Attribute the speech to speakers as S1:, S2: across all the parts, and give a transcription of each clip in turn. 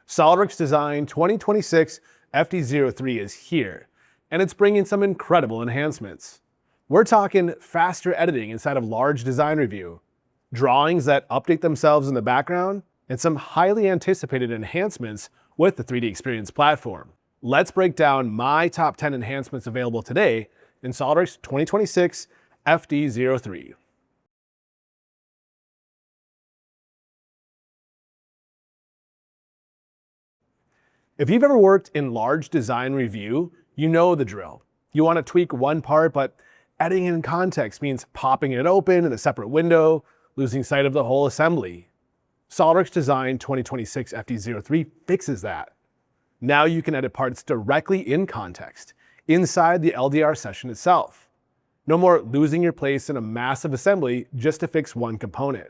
S1: SOLIDWORKS Design 2026 FD03 is here, and it's bringing some incredible enhancements. We're talking faster editing inside of large design review, drawings that update themselves in the background, and some highly anticipated enhancements with the 3D Experience platform. Let's break down my top 10 enhancements available today in SOLIDWORKS 2026 FD03. If you've ever worked in large design review, you know the drill. You want to tweak one part, but editing in context means popping it open in a separate window, losing sight of the whole assembly. SOLIDWORKS Design 2026 FD03 fixes that. Now you can edit parts directly in context, inside the LDR session itself. No more losing your place in a massive assembly just to fix one component.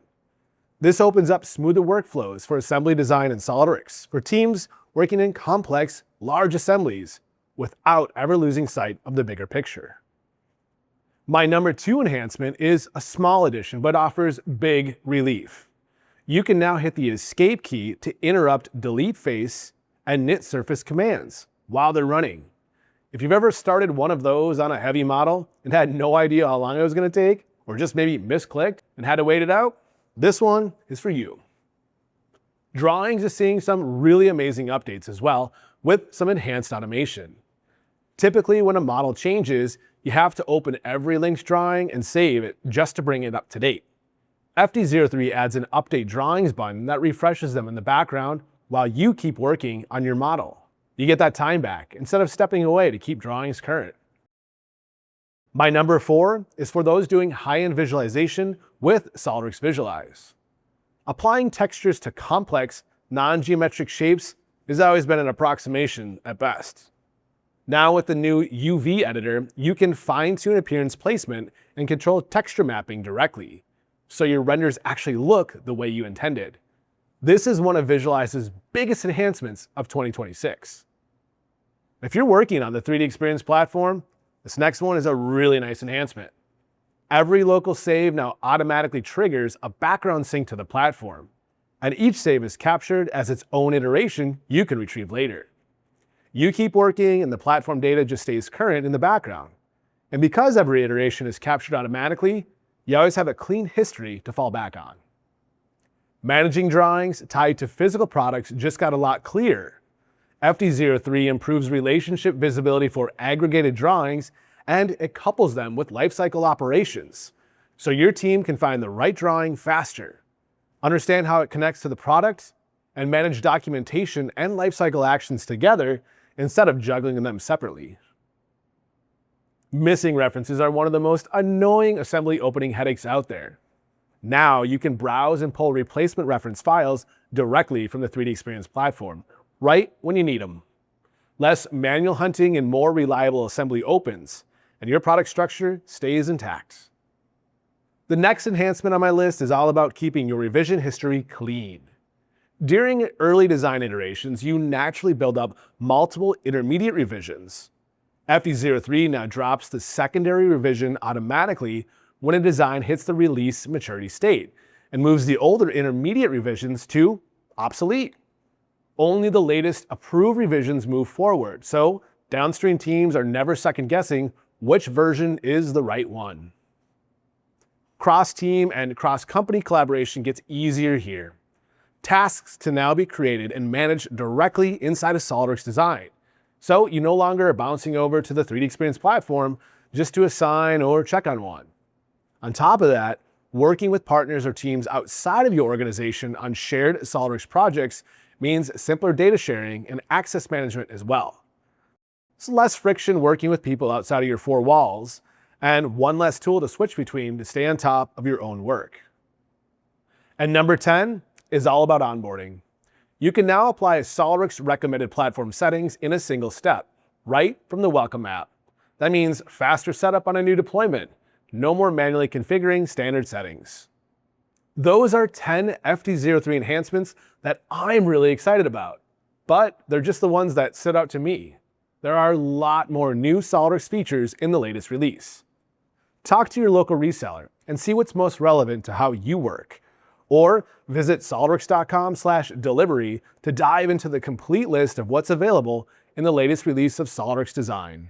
S1: This opens up smoother workflows for assembly design in SOLIDWORKS for teams working in complex, large assemblies without ever losing sight of the bigger picture. My number 2 enhancement is a small addition but offers big relief. You can now hit the escape key to interrupt delete face and knit surface commands while they're running. If you've ever started one of those on a heavy model and had no idea how long it was going to take, or just maybe misclicked and had to wait it out, this one is for you. Drawings is seeing some really amazing updates as well, with some enhanced automation. Typically, when a model changes, you have to open every linked drawing and save it just to bring it up to date. FD03 adds an Update Drawings button that refreshes them in the background while you keep working on your model. You get that time back instead of stepping away to keep drawings current. My number 4 is for those doing high-end visualization with SOLIDWORKS Visualize. Applying textures to complex, non-geometric shapes has always been an approximation at best. Now with the new UV editor, you can fine-tune appearance placement and control texture mapping directly, so your renders actually look the way you intended. This is one of Visualize's biggest enhancements of 2026. If you're working on the 3D Experience platform, this next one is a really nice enhancement. Every local save now automatically triggers a background sync to the platform, and each save is captured as its own iteration you can retrieve later. You keep working and the platform data just stays current in the background. And because every iteration is captured automatically, you always have a clean history to fall back on. Managing drawings tied to physical products just got a lot clearer. FD03 improves relationship visibility for aggregated drawings, and it couples them with lifecycle operations, so your team can find the right drawing faster, understand how it connects to the product, and manage documentation and lifecycle actions together instead of juggling them separately. Missing references are one of the most annoying assembly opening headaches out there. Now you can browse and pull replacement reference files directly from the 3D Experience platform, right when you need them. Less manual hunting and more reliable assembly opens, and your product structure stays intact. The next enhancement on my list is all about keeping your revision history clean. During early design iterations, you naturally build up multiple intermediate revisions. FD03 now drops the secondary revision automatically when a design hits the release maturity state and moves the older intermediate revisions to obsolete. Only the latest approved revisions move forward, so downstream teams are never second-guessing which version is the right one. Cross-team and cross-company collaboration gets easier here. Tasks can now be created and managed directly inside of SOLIDWORKS Design, so you no longer are bouncing over to the 3D Experience platform just to assign or check on one. On top of that, working with partners or teams outside of your organization on shared SOLIDWORKS projects means simpler data sharing and access management as well. It's less friction working with people outside of your 4 walls, and one less tool to switch between to stay on top of your own work. And number 10 is all about onboarding. You can now apply SOLIDWORKS recommended platform settings in a single step, right from the Welcome app. That means faster setup on a new deployment, no more manually configuring standard settings. Those are 10 FD03 enhancements that I'm really excited about, but they're just the ones that stood out to me. There are a lot more new SOLIDWORKS features in the latest release. Talk to your local reseller and see what's most relevant to how you work. Or visit solidworks.com/delivery to dive into the complete list of what's available in the latest release of SOLIDWORKS Design.